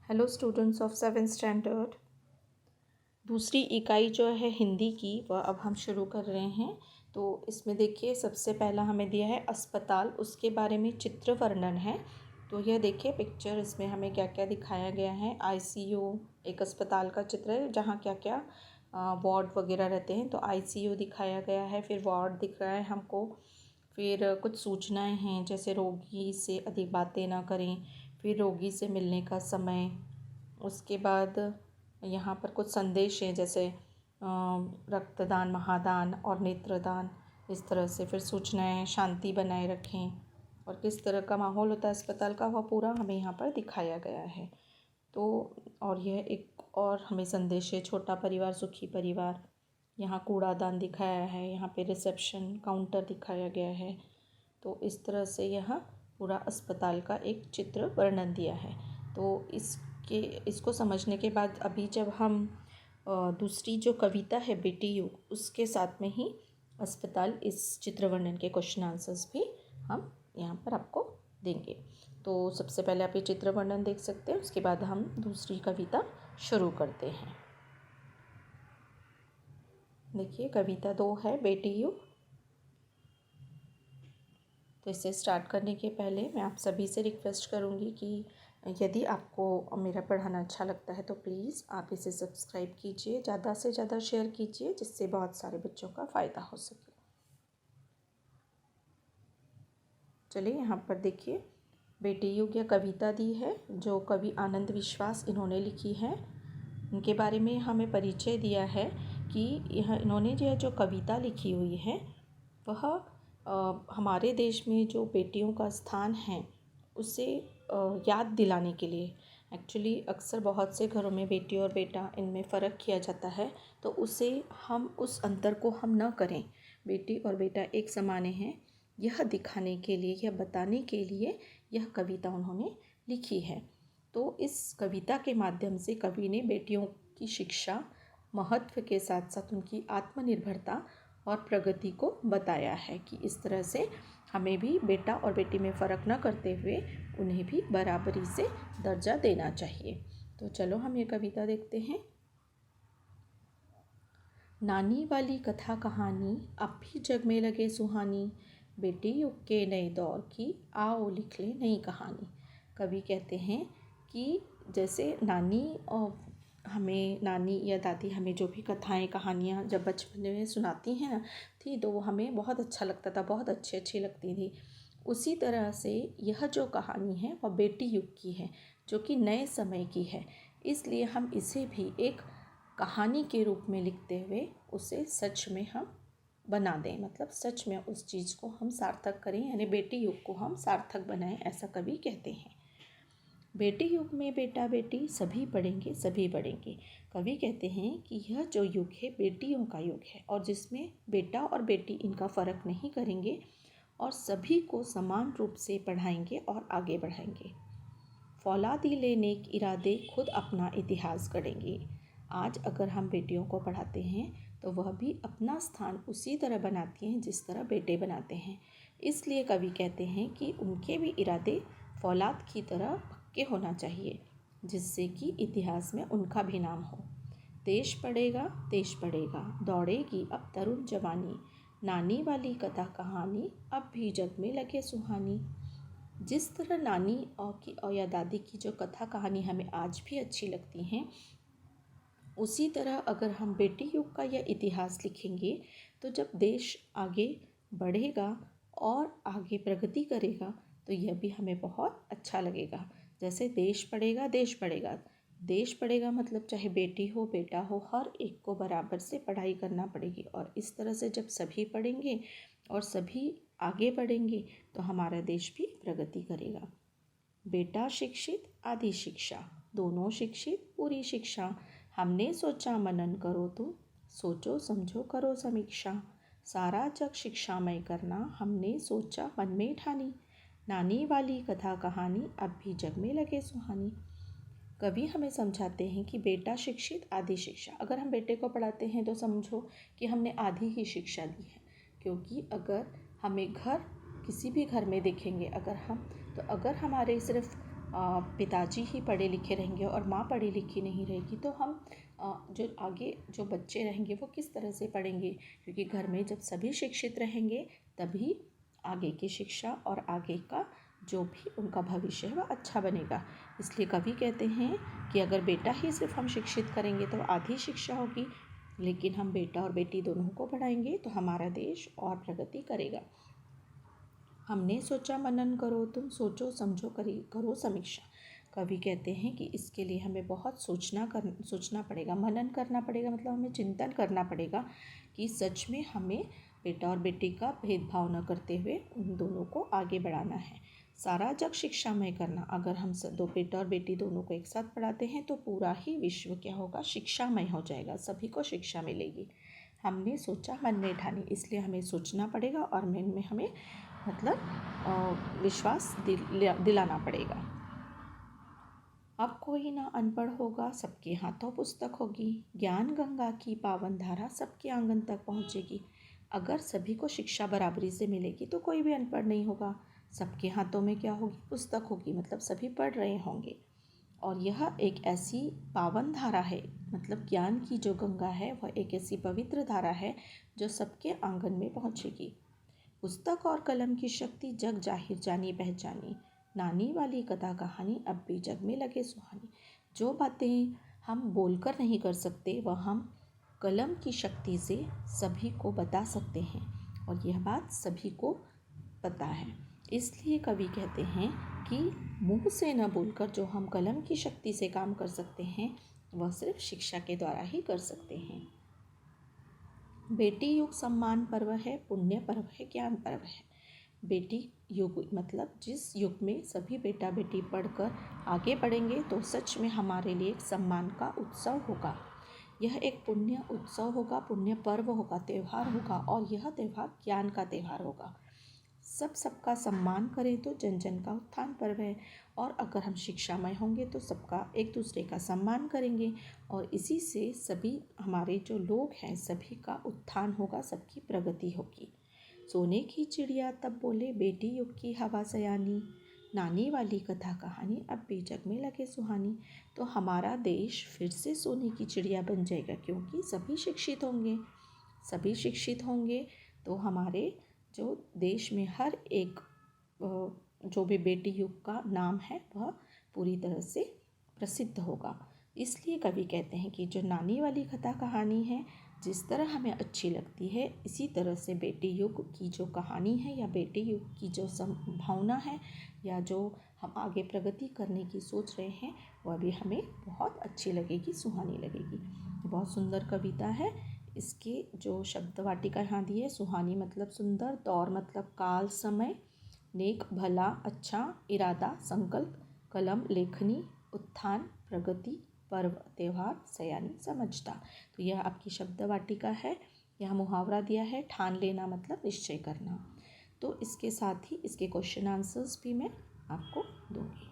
Hello students of 7th standard. दूसरी इकाई जो है हिंदी की वह अब हम शुरू कर रहे हैं। तो इसमें देखिए सबसे पहला हमें दिया है अस्पताल, उसके बारे में चित्र वर्णन है। तो यह देखिए पिक्चर, इसमें हमें क्या क्या दिखाया गया है। आईसीयू एक अस्पताल का चित्र है जहाँ क्या क्या वार्ड वगैरह रहते हैं। तो आईसीयू दिखाया गया है, फिर वार्ड दिख रहा है हमको, फिर कुछ सूचनाएं हैं जैसे रोगी से अधिक बातें ना करें, फिर रोगी से मिलने का समय, उसके बाद यहाँ पर कुछ संदेश हैं जैसे रक्तदान, महादान और नेत्रदान, इस तरह से। फिर सूचनाएं, शांति बनाए रखें और किस तरह का माहौल होता है अस्पताल का, वह पूरा हमें यहाँ पर दिखाया गया है। तो और यह एक और हमें संदेश है, छोटा परिवार सुखी परिवार। यहाँ कूड़ादान दिखाया है, यहाँ पे रिसेप्शन काउंटर दिखाया गया है। तो इस तरह से यह पूरा अस्पताल का एक चित्र वर्णन दिया है। तो इसको समझने के बाद अभी जब हम दूसरी जो कविता है बेटी युग, उसके साथ में ही अस्पताल इस चित्र वर्णन के क्वेश्चन आंसर्स भी हम यहाँ पर आपको देंगे। तो सबसे पहले आप ये चित्र वर्णन देख सकते हैं, उसके बाद हम दूसरी कविता शुरू करते हैं। देखिए कविता 2 है बेटी युग। तो इसे स्टार्ट करने के पहले मैं आप सभी से रिक्वेस्ट करूँगी कि यदि आपको मेरा पढ़ाना अच्छा लगता है तो प्लीज़ आप इसे सब्सक्राइब कीजिए, ज़्यादा से ज़्यादा शेयर कीजिए, जिससे बहुत सारे बच्चों का फ़ायदा हो सके। चलिए यहाँ पर देखिए बेटी युग यह कविता दी है जो कवि आनंद विश्वास इन्होंने लिखी है। इनके बारे में हमें परिचय दिया है कि इन्होंने जो कविता लिखी हुई है वह हमारे देश में जो बेटियों का स्थान है उसे याद दिलाने के लिए। एक्चुअली अक्सर बहुत से घरों में बेटी और बेटा इनमें फ़र्क किया जाता है, तो उस अंतर को हम न करें। बेटी और बेटा एक समाने हैं, यह दिखाने के लिए, यह बताने के लिए यह कविता उन्होंने लिखी है। तो इस कविता के माध्यम से कवि ने बेटियों की शिक्षा, महत्व के साथ साथ उनकी आत्मनिर्भरता और प्रगति को बताया है कि इस तरह से हमें भी बेटा और बेटी में फ़र्क न करते हुए उन्हें भी बराबरी से दर्जा देना चाहिए। तो चलो हम ये कविता देखते हैं। नानी वाली कथा कहानी अब भी जग में लगे सुहानी, बेटी युग के नए दौर की आओ लिख ले नई कहानी। कवि कहते हैं कि जैसे नानी या दादी हमें जो भी कथाएं कहानियाँ जब बचपन में सुनाती हैं ना थी, तो वो हमें बहुत अच्छा लगता था, बहुत अच्छी लगती थी। उसी तरह से यह जो कहानी है वह बेटी युग की है, जो कि नए समय की है। इसलिए हम इसे भी एक कहानी के रूप में लिखते हुए उसे सच में हम बना दें, मतलब सच में उस चीज़ को हम सार्थक करें, यानी बेटी युग को हम सार्थक बनाएं, ऐसा कवि कहते हैं। बेटी युग में बेटा बेटी सभी पढ़ेंगे सभी बढ़ेंगे। कवि कहते हैं कि यह जो युग है बेटियों का युग है, और जिसमें बेटा और बेटी इनका फ़र्क नहीं करेंगे और सभी को समान रूप से पढ़ाएंगे और आगे बढ़ाएंगे। फौलादी ले नेक इरादे खुद अपना इतिहास गढ़ेंगे। आज अगर हम बेटियों को पढ़ाते हैं तो वह भी अपना स्थान उसी तरह बनाती हैं जिस तरह बेटे बनाते हैं। इसलिए कवि कहते हैं कि उनके भी इरादे फौलाद की तरह पक्के होना चाहिए, जिससे कि इतिहास में उनका भी नाम हो। देश पढ़ेगा दौड़ेगी अब तरुण जवानी, नानी वाली कथा कहानी अब भी जग में लगे सुहानी। जिस तरह नानी और या दादी की जो कथा कहानी हमें आज भी अच्छी लगती हैं, उसी तरह अगर हम बेटी युग का यह इतिहास लिखेंगे तो जब देश आगे बढ़ेगा और आगे प्रगति करेगा तो यह भी हमें बहुत अच्छा लगेगा। जैसे देश पढ़ेगा मतलब चाहे बेटी हो बेटा हो, हर एक को बराबर से पढ़ाई करना पड़ेगी। और इस तरह से जब सभी पढ़ेंगे और सभी आगे बढ़ेंगे तो हमारा देश भी प्रगति करेगा। बेटा शिक्षित आदि शिक्षा, दोनों शिक्षित पूरी शिक्षा, हमने सोचा मनन करो तुम, सोचो समझो करो समीक्षा, सारा जग शिक्षामय करना हमने सोचा मन में ठानी, नानी वाली कथा कहानी अब भी जग में लगे सुहानी। कवि हमें समझाते हैं कि बेटा शिक्षित आदि शिक्षा, अगर हम बेटे को पढ़ाते हैं तो समझो कि हमने आधी ही शिक्षा दी है। क्योंकि अगर हमें किसी भी घर में देखेंगे अगर हमारे सिर्फ पिताजी ही पढ़े लिखे रहेंगे और माँ पढ़ी लिखी नहीं रहेगी तो हम जो आगे जो बच्चे रहेंगे वो किस तरह से पढ़ेंगे, क्योंकि घर में जब सभी शिक्षित रहेंगे तभी आगे की शिक्षा और आगे का जो भी उनका भविष्य है वह अच्छा बनेगा। इसलिए कवि कहते हैं कि अगर बेटा ही सिर्फ हम शिक्षित करेंगे तो आधी शिक्षा होगी, लेकिन हम बेटा और बेटी दोनों को पढ़ाएंगे तो हमारा देश और प्रगति करेगा। हमने सोचा मनन करो, तुम सोचो समझो करो समीक्षा। कवि कहते हैं कि इसके लिए हमें बहुत सोचना पड़ेगा, मनन करना पड़ेगा, मतलब हमें चिंतन करना पड़ेगा कि सच में हमें बेटा और बेटी का भेदभाव न करते हुए उन दोनों को आगे बढ़ाना है। सारा जग शिक्षामय करना, अगर हम दो बेटा और बेटी दोनों को एक साथ पढ़ाते हैं तो पूरा ही विश्व क्या होगा, शिक्षामय हो जाएगा, सभी को शिक्षा मिलेगी। हमने सोचा मन में ठानी, इसलिए हमें सोचना पड़ेगा और मन में हमें मतलब विश्वास दिलाना पड़ेगा। अब कोई ना अनपढ़ होगा, सबके हाथों पुस्तक होगी, ज्ञान गंगा की पावन धारा सबके आंगन तक पहुँचेगी। अगर सभी को शिक्षा बराबरी से मिलेगी तो कोई भी अनपढ़ नहीं होगा, सबके हाथों में क्या होगी, पुस्तक होगी, मतलब सभी पढ़ रहे होंगे। और यह एक ऐसी पावन धारा है, मतलब ज्ञान की जो गंगा है वह एक ऐसी पवित्र धारा है जो सबके आंगन में पहुँचेगी। पुस्तक और कलम की शक्ति जग जाहिर जानी पहचानी, नानी वाली कथा कहानी अब भी जग में लगे सुहानी। जो बातें हम बोलकर नहीं कर सकते वह हम कलम की शक्ति से सभी को बता सकते हैं, और यह बात सभी को पता है। इसलिए कवि कहते हैं कि मुंह से न बोलकर जो हम कलम की शक्ति से काम कर सकते हैं वह सिर्फ शिक्षा के द्वारा ही कर सकते हैं। बेटी युग सम्मान पर्व है, पुण्य पर्व है, ज्ञान पर्व है। बेटी युग मतलब जिस युग में सभी बेटा बेटी पढ़कर आगे बढ़ेंगे तो सच में हमारे लिए एक सम्मान का उत्सव होगा। यह एक पुण्य उत्सव होगा, पुण्य पर्व होगा, त्यौहार होगा, और यह त्यौहार ज्ञान का त्यौहार होगा। सबका सम्मान करें तो जन जन का उत्थान पर्व है, और अगर हम शिक्षामय होंगे तो सबका एक दूसरे का सम्मान करेंगे, और इसी से सभी हमारे जो लोग हैं सभी का उत्थान होगा, सबकी प्रगति होगी। सोने की चिड़िया तब बोले, बेटी युग की हवा सयानी, नानी वाली कथा कहानी अब भी जग में लगे सुहानी। तो हमारा देश फिर से सोने की चिड़िया बन जाएगा, क्योंकि सभी शिक्षित होंगे तो हमारे जो देश में हर एक जो भी बेटी युग का नाम है वह पूरी तरह से प्रसिद्ध होगा। इसलिए कवि कहते हैं कि जो नानी वाली कथा कहानी है जिस तरह हमें अच्छी लगती है, इसी तरह से बेटी युग की जो कहानी है या बेटी युग की जो संभावना है या जो हम आगे प्रगति करने की सोच रहे हैं वह भी हमें बहुत अच्छी लगेगी, सुहानी लगेगी। बहुत सुंदर कविता है। इसके जो शब्द वाटिका यहाँ दी है, सुहानी मतलब सुंदर, दौर मतलब काल समय, नेक भला अच्छा, इरादा संकल्प, कलम लेखनी, उत्थान प्रगति, पर्व त्यौहार, सयानी समझता। तो यह आपकी शब्द वाटिका है। यह मुहावरा दिया है, ठान लेना मतलब निश्चय करना। तो इसके साथ ही इसके क्वेश्चन आंसर्स भी मैं आपको दूंगी।